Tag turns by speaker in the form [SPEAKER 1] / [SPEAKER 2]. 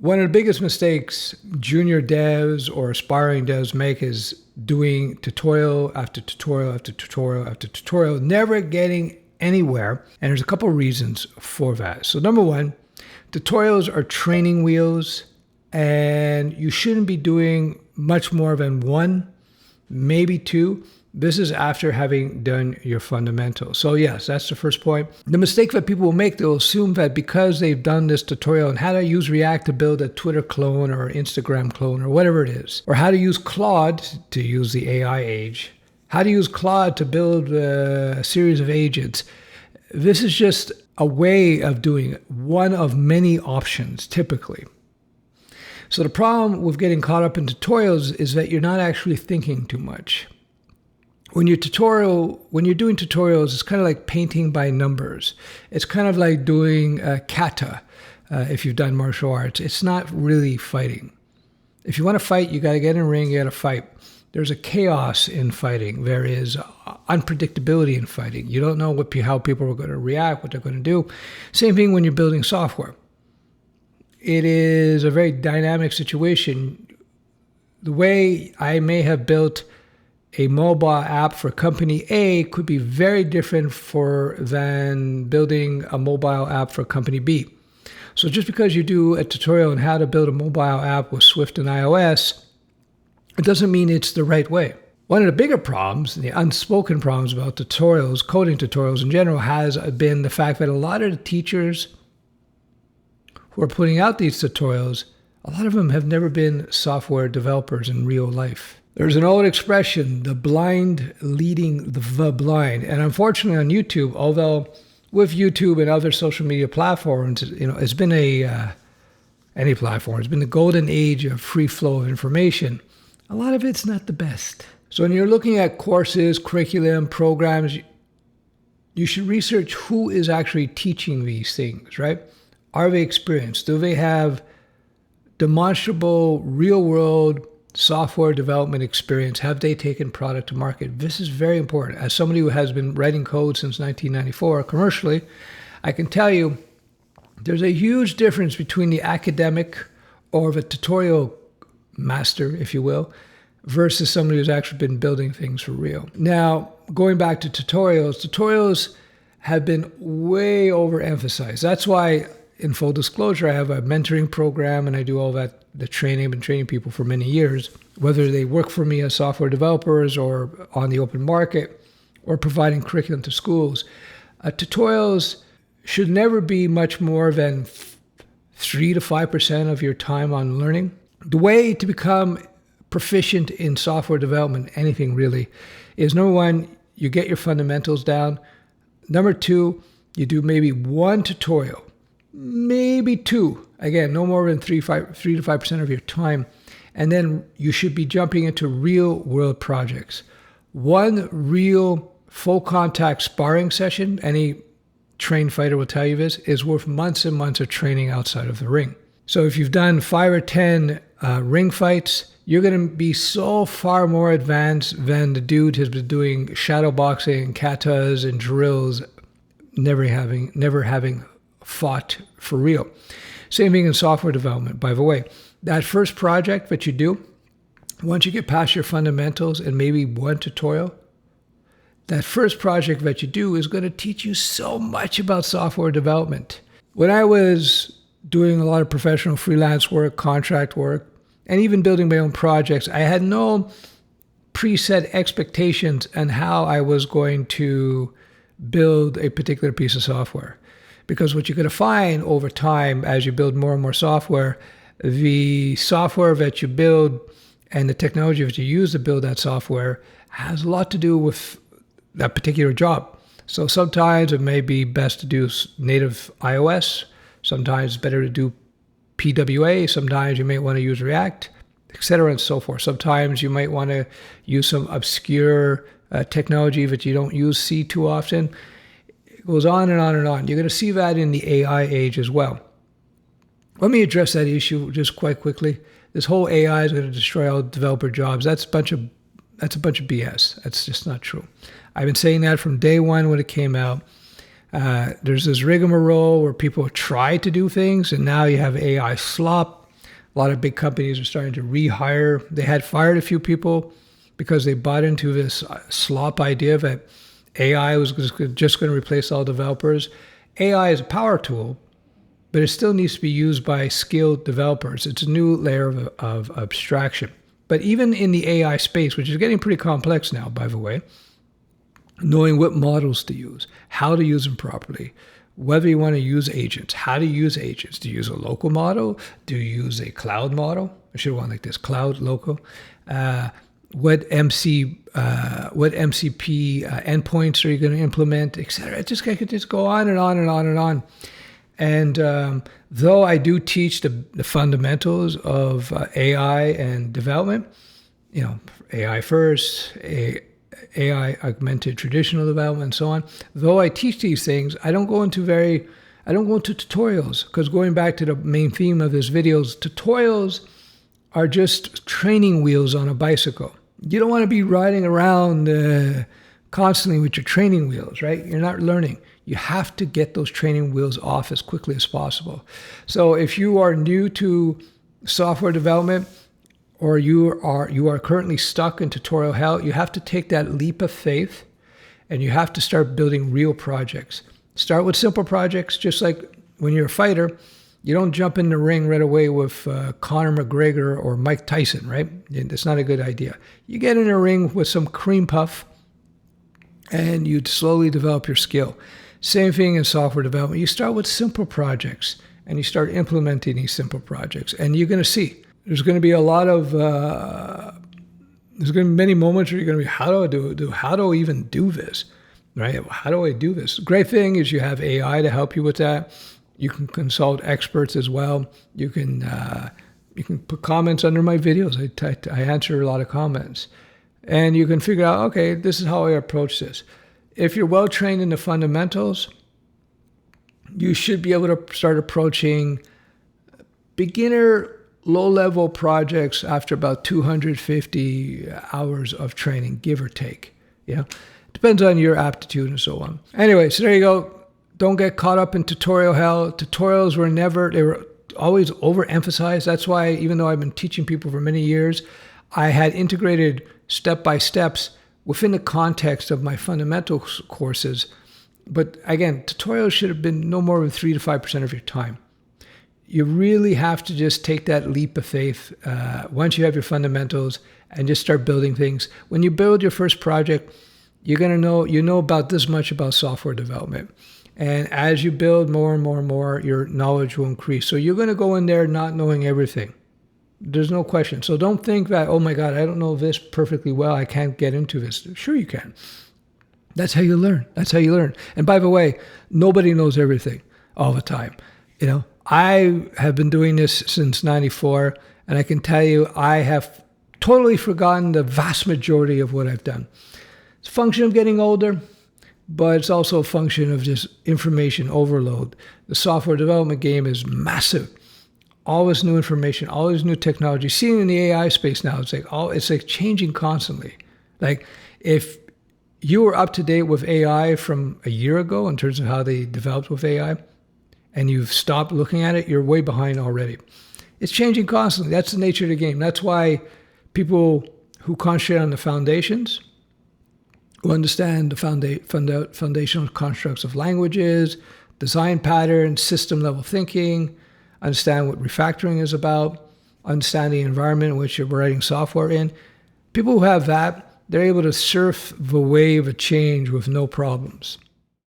[SPEAKER 1] One of the biggest mistakes junior devs or aspiring devs make is doing tutorial after tutorial after tutorial after tutorial, never getting anywhere. And there's a couple of reasons for that. So number one, tutorials are training wheels, and you shouldn't be doing much more than one, maybe two. This is after having done your fundamentals. So yes, that's the first point. The mistake that people will make, they'll assume that because they've done this tutorial on how to use React to build a Twitter clone or Instagram clone or whatever it is, or how to use Claude to use the AI age, how to use Claude to build a series of agents. This is just a way of doing it, one of many options typically. So the problem with getting caught up in tutorials is that you're not actually thinking too much. When you're doing tutorials, it's kind of like painting by numbers. It's kind of like doing kata if you've done martial arts. It's not really fighting. If you want to fight, you got to get in a ring, you got to fight. There's a chaos in fighting. There is unpredictability in fighting. You don't know how people are going to react, what they're going to do. Same thing when you're building software. It is a very dynamic situation. The way I may have built a mobile app for company A could be very different than building a mobile app for company B. So just because you do a tutorial on how to build a mobile app with Swift and iOS, it doesn't mean it's the right way. One of the bigger problems, the unspoken problems about tutorials, coding tutorials in general, has been the fact that a lot of the teachers who are putting out these tutorials, a lot of them have never been software developers in real life. There's an old expression, the blind leading the blind. And unfortunately on YouTube, although with YouTube and other social media platforms, it's been any platform, it's been the golden age of free flow of information. A lot of it's not the best. So when you're looking at courses, curriculum, programs, you should research who is actually teaching these things, right? Are they experienced? Do they have demonstrable real-world software development experience? Have they taken product to market? This is very important. As somebody who has been writing code since 1994 commercially, I can tell you there's a huge difference between the academic or the tutorial master, if you will, versus somebody who's actually been building things for real. Now, going back to tutorials have been way overemphasized. That's why, in full disclosure, I have a mentoring program and I do all that, the training. I've been training people for many years, whether they work for me as software developers or on the open market or providing curriculum to schools. Tutorials should never be much more than 3 to 5% of your time on learning. The way to become proficient in software development, anything really, is number one, you get your fundamentals down. Number two, you do maybe one tutorial, maybe two. Again, no more than 3 to 5% of your time. And then you should be jumping into real world projects. One real full contact sparring session, any trained fighter will tell you this, is worth months and months of training outside of the ring. So if you've done 5 or 10 ring fights, you're going to be so far more advanced than the dude who's been doing shadow boxing, katas, and drills, never having fought for real. Same thing in software development, by the way. That first project that you do, once you get past your fundamentals and maybe one tutorial, that first project that you do is going to teach you so much about software development. When I was doing a lot of professional freelance work, contract work, and even building my own projects, I had no preset expectations on how I was going to build a particular piece of software. Because what you're going to find over time as you build more and more software, the software that you build and the technology that you use to build that software has a lot to do with that particular job. So sometimes it may be best to do native iOS. Sometimes it's better to do PWA. Sometimes you may want to use React, etc. and so forth. Sometimes you might want to use some obscure technology that you don't use C too often. It goes on and on and on. You're going to see that in the AI age as well. Let me address that issue just quite quickly. This whole AI is going to destroy all developer jobs. That's a bunch of BS. That's just not true. I've been saying that from day one when it came out. There's this rigmarole where people try to do things, and now you have AI slop. A lot of big companies are starting to rehire. They had fired a few people because they bought into this slop idea that AI was just going to replace all developers. AI is a power tool, but it still needs to be used by skilled developers. It's a new layer of abstraction. But even in the AI space, which is getting pretty complex now, by the way, knowing what models to use, how to use them properly, whether you want to use agents, how to use agents. Do you use a local model? Do you use a cloud model? I should have one like this, cloud, local. What MCP endpoints are you going to implement, et cetera. I could just go on and on and on and on. And though I do teach the fundamentals of AI and development, AI first, AI augmented traditional development, and so on. Though I teach these things, I don't go into tutorials, because going back to the main theme of this video, tutorials are just training wheels on a bicycle. You don't want to be riding around constantly with your training wheels, right? You're not learning. You have to get those training wheels off as quickly as possible. So if you are new to software development, or you are currently stuck in tutorial hell, you have to take that leap of faith and you have to start building real projects. Start with simple projects, just like when you're a fighter, you don't jump in the ring right away with Conor McGregor or Mike Tyson, right? That's not a good idea. You get in a ring with some cream puff and you slowly develop your skill. Same thing in software development. You start with simple projects and you start implementing these simple projects, and you're going to see. There's going to be a lot of, there's going to be many moments where you're going to be, how do I even do this, right? How do I do this? The great thing is you have AI to help you with that. You can consult experts as well. You can put comments under my videos. I answer a lot of comments. And you can figure out, okay, this is how I approach this. If you're well trained in the fundamentals, you should be able to start approaching beginner low-level projects after about 250 hours of training, give or take. Yeah, depends on your aptitude and so on. Anyway, so there you go. Don't get caught up in tutorial hell. Tutorials they were always overemphasized. That's why, even though I've been teaching people for many years, I had integrated step-by-steps within the context of my fundamental courses. But again, tutorials should have been no more than 3 to 5% of your time. You really have to just take that leap of faith once you have your fundamentals and just start building things. When you build your first project, you're going to know about this much about software development. And as you build more and more and more, your knowledge will increase. So you're going to go in there not knowing everything. There's no question. So don't think that, oh my God, I don't know this perfectly well, I can't get into this. Sure you can. That's how you learn. That's how you learn. And by the way, nobody knows everything all the time. I have been doing this since 94, and I can tell you I have totally forgotten the vast majority of what I've done. It's a function of getting older, but it's also a function of just information overload. The software development game is massive. All this new information, all this new technology. Seeing in the AI space now, it's like changing constantly. Like if you were up to date with AI from a year ago in terms of how they developed with AI, and you've stopped looking at it, you're way behind already. It's changing constantly. That's the nature of the game. That's why people who concentrate on the foundations, who understand the foundational constructs of languages, design patterns, system-level thinking, understand what refactoring is about, understand the environment in which you're writing software in. People who have that, they're able to surf the wave of change with no problems.